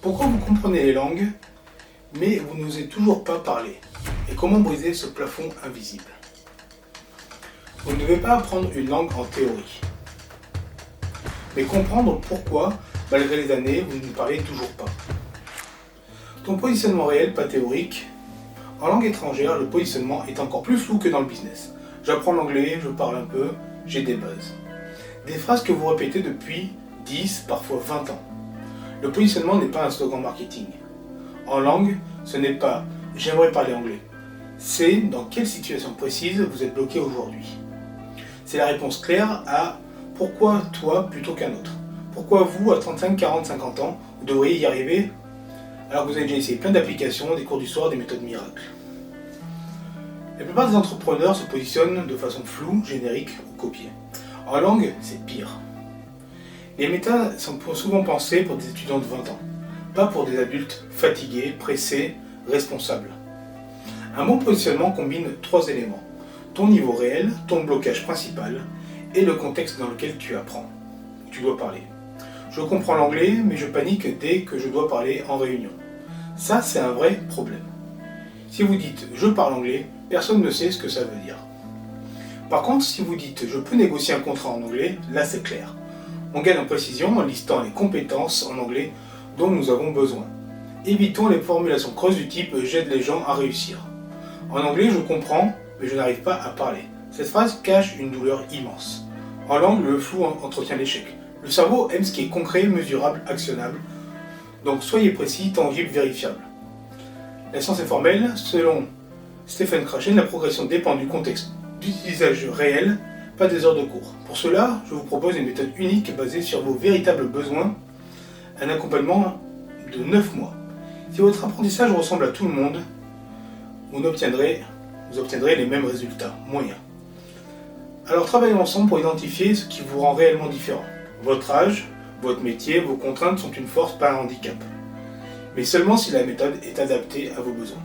Pourquoi vous comprenez les langues, mais vous n'osez toujours pas parler? Et comment briser ce plafond invisible? Vous ne devez pas apprendre une langue en théorie, mais comprendre pourquoi, malgré les années, vous ne parlez toujours pas. Ton positionnement réel, pas théorique. En langue étrangère, le positionnement est encore plus flou que dans le business. J'apprends l'anglais, je parle un peu, j'ai des bases. Des phrases que vous répétez depuis 10, parfois 20 ans. Le positionnement n'est pas un slogan marketing. En langue, ce n'est pas « j'aimerais parler anglais ». C'est dans quelle situation précise vous êtes bloqué aujourd'hui. C'est la réponse claire à « pourquoi toi plutôt qu'un autre ?» Pourquoi vous, à 35, 40, 50 ans, vous devriez y arriver alors que vous avez déjà essayé plein d'applications, des cours du soir, des méthodes miracles. La plupart des entrepreneurs se positionnent de façon floue, générique ou copiée. En langue, c'est pire. Les méthodes sont souvent pensées pour des étudiants de 20 ans, pas pour des adultes fatigués, pressés, responsables. Un bon positionnement combine 3 éléments. Ton niveau réel, ton blocage principal et le contexte dans lequel tu apprends, tu dois parler. Je comprends l'anglais, mais je panique dès que je dois parler en réunion. Ça, c'est un vrai problème. Si vous dites « je parle anglais », personne ne sait ce que ça veut dire. Par contre, si vous dites « je peux négocier un contrat en anglais », là c'est clair. On gagne en précision en listant les compétences en anglais dont nous avons besoin. Évitons les formulations creuses du type « j'aide les gens à réussir ». En anglais, je comprends, mais je n'arrive pas à parler. Cette phrase cache une douleur immense. En langue, le flou entretient l'échec. Le cerveau aime ce qui est concret, mesurable, actionnable. Donc soyez précis, tangible, vérifiable. La science est formelle. Selon Stephen Krashen, la progression dépend du contexte d'utilisation réel, pas des heures de cours. Pour cela, je vous propose une méthode unique basée sur vos véritables besoins, un accompagnement de 9 mois. Si votre apprentissage ressemble à tout le monde, vous obtiendrez les mêmes résultats, moyens. Alors travaillons ensemble pour identifier ce qui vous rend réellement différent. Votre âge, votre métier, vos contraintes sont une force, pas un handicap. Mais seulement si la méthode est adaptée à vos besoins.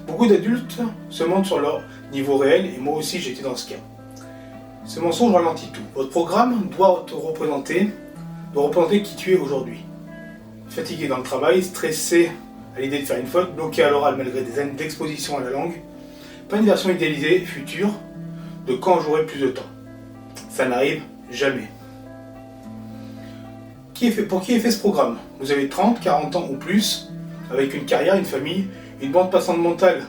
Beaucoup d'adultes se mentent sur leur niveau réel, et moi aussi j'étais dans ce cas. Ce mensonge ralentit tout. Votre programme doit représenter qui tu es aujourd'hui. Fatigué dans le travail, stressé à l'idée de faire une faute, bloqué à l'oral malgré des années d'exposition à la langue, pas une version idéalisée, future, de quand j'aurai plus de temps. Ça n'arrive jamais. Pour qui est fait ce programme? Vous avez 30, 40 ans ou plus, avec une carrière, une famille, une bande passante mentale.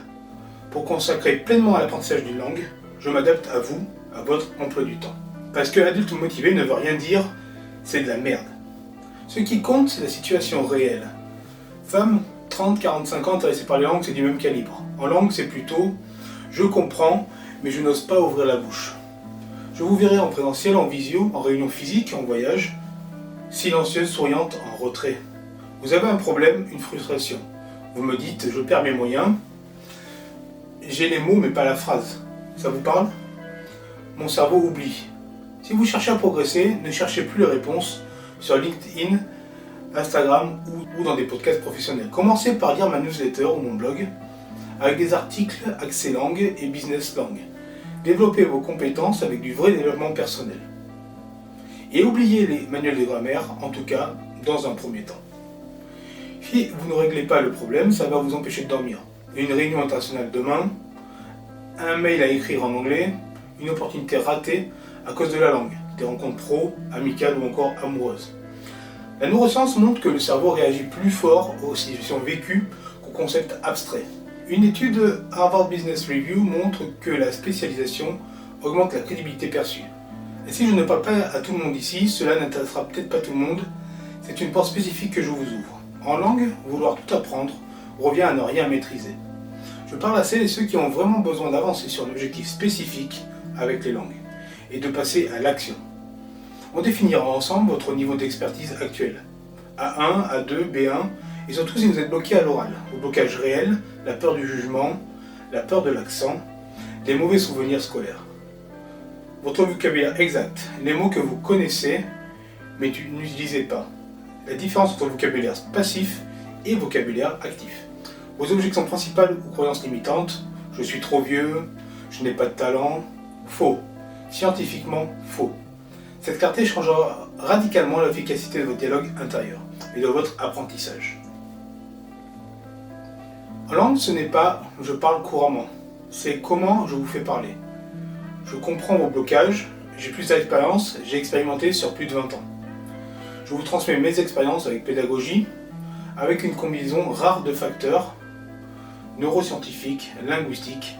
Pour consacrer pleinement à l'apprentissage d'une langue, je m'adapte à vous, à votre emploi du temps. Parce que adulte motivé ne veut rien dire, c'est de la merde. Ce qui compte, c'est la situation réelle. Femme, 30, 45 ans, intéressée par les langues, c'est du même calibre. En langue, c'est plutôt « je comprends, mais je n'ose pas ouvrir la bouche ». Je vous verrai en présentiel, en visio, en réunion physique, en voyage, silencieuse, souriante, en retrait. Vous avez un problème, une frustration. Vous me dites « je perds mes moyens ». J'ai les mots, mais pas la phrase. Ça vous parle? Mon cerveau oublie. Si vous cherchez à progresser, ne cherchez plus les réponses sur LinkedIn, Instagram ou dans des podcasts professionnels. Commencez par lire ma newsletter ou mon blog avec des articles axés langue et business langue. Développez vos compétences avec du vrai développement personnel. Et oubliez les manuels de grammaire, en tout cas dans un premier temps. Si vous ne réglez pas le problème, ça va vous empêcher de dormir. Une réunion internationale demain, un mail à écrire en anglais, une opportunité ratée à cause de la langue, des rencontres pro, amicales ou encore amoureuses. La neuroscience montre que le cerveau réagit plus fort aux situations vécues qu'aux concepts abstraits. Une étude Harvard Business Review montre que la spécialisation augmente la crédibilité perçue. Et si je ne parle pas à tout le monde ici, cela n'intéressera peut-être pas tout le monde, c'est une porte spécifique que je vous ouvre. En langue, vouloir tout apprendre revient à ne rien maîtriser. Je parle à celles et ceux qui ont vraiment besoin d'avancer sur un objectif spécifique avec les langues et de passer à l'action. On définira ensemble votre niveau d'expertise actuel. A1, A2, B1, et surtout si vous êtes bloqué à l'oral. Vos blocages réels, la peur du jugement, la peur de l'accent, les mauvais souvenirs scolaires. Votre vocabulaire exact, les mots que vous connaissez mais n'utilisez pas. La différence entre vocabulaire passif et vocabulaire actif. Vos objections principales ou croyances limitantes, je suis trop vieux, je n'ai pas de talent, faux. Scientifiquement faux. Cette clarté changera radicalement l'efficacité de votre dialogue intérieur et de votre apprentissage. En langue, ce n'est pas « je parle couramment », c'est comment je vous fais parler. Je comprends vos blocages, j'ai plus d'expérience, j'ai expérimenté sur plus de 20 ans. Je vous transmets mes expériences avec pédagogie, avec une combinaison rare de facteurs neuroscientifiques, linguistiques,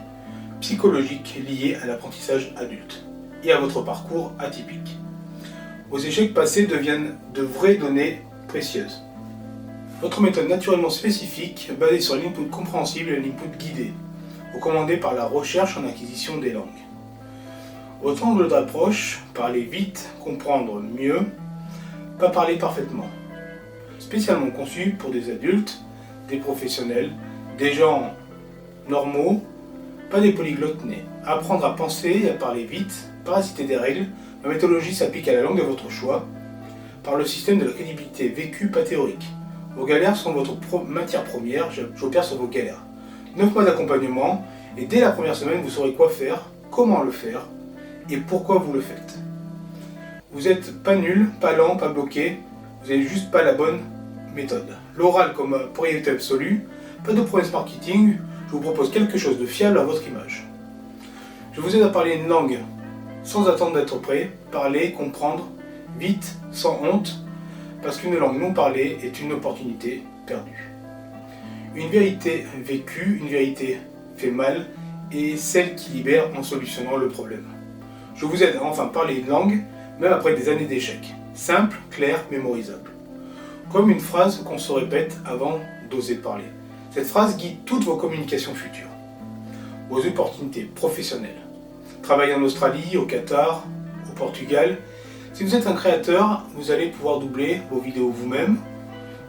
psychologiques liés à l'apprentissage adulte et à votre parcours atypique. Vos échecs passés deviennent de vraies données précieuses. Votre méthode naturellement spécifique, basée sur l'input compréhensible et l'input guidé, recommandé par la recherche en acquisition des langues. Votre angle d'approche, parler vite, comprendre mieux, pas parler parfaitement. Spécialement conçu pour des adultes, des professionnels, des gens normaux, pas des polyglottes nés. Apprendre à penser et à parler vite, parasiter des règles, ma méthodologie s'applique à la langue de votre choix, par le système de la crédibilité vécue, pas théorique. Vos galères sont votre matière première, j'opère sur vos galères. 9 mois d'accompagnement, et dès la première semaine, vous saurez quoi faire, comment le faire, et pourquoi vous le faites. Vous n'êtes pas nul, pas lent, pas bloqué, vous n'avez juste pas la bonne méthode. L'oral comme priorité absolue, pas de promesse marketing, je vous propose quelque chose de fiable à votre image. Je vous aide à parler une langue sans attendre d'être prêt, parler, comprendre, vite, sans honte, parce qu'une langue non parlée est une opportunité perdue. Une vérité vécue, une vérité fait mal, est celle qui libère en solutionnant le problème. Je vous aide à enfin parler une langue, même après des années d'échecs. Simple, clair, mémorisable. Comme une phrase qu'on se répète avant d'oser parler. Cette phrase guide toutes vos communications futures. Vos opportunités professionnelles. Travailler en Australie, au Qatar, au Portugal. Si vous êtes un créateur, vous allez pouvoir doubler vos vidéos vous-même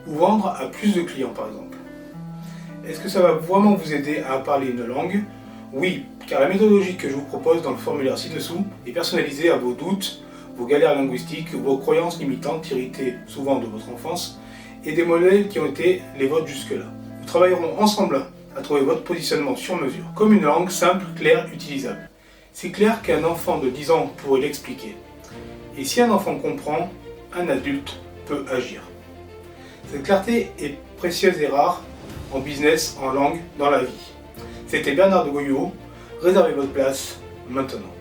ou vendre à plus de clients par exemple. Est-ce que ça va vraiment vous aider à parler une langue ? Oui, car la méthodologie que je vous propose dans le formulaire ci-dessous est personnalisée à vos doutes, vos galères linguistiques, vos croyances limitantes héritées souvent de votre enfance et des modèles qui ont été les vôtres jusque-là. Nous travaillerons ensemble à trouver votre positionnement sur mesure, comme une langue simple, claire, utilisable. C'est clair qu'un enfant de 10 ans pourrait l'expliquer. Et si un enfant comprend, un adulte peut agir. Cette clarté est précieuse et rare en business, en langue, dans la vie. C'était Bernard de Goyot. Réservez votre place maintenant.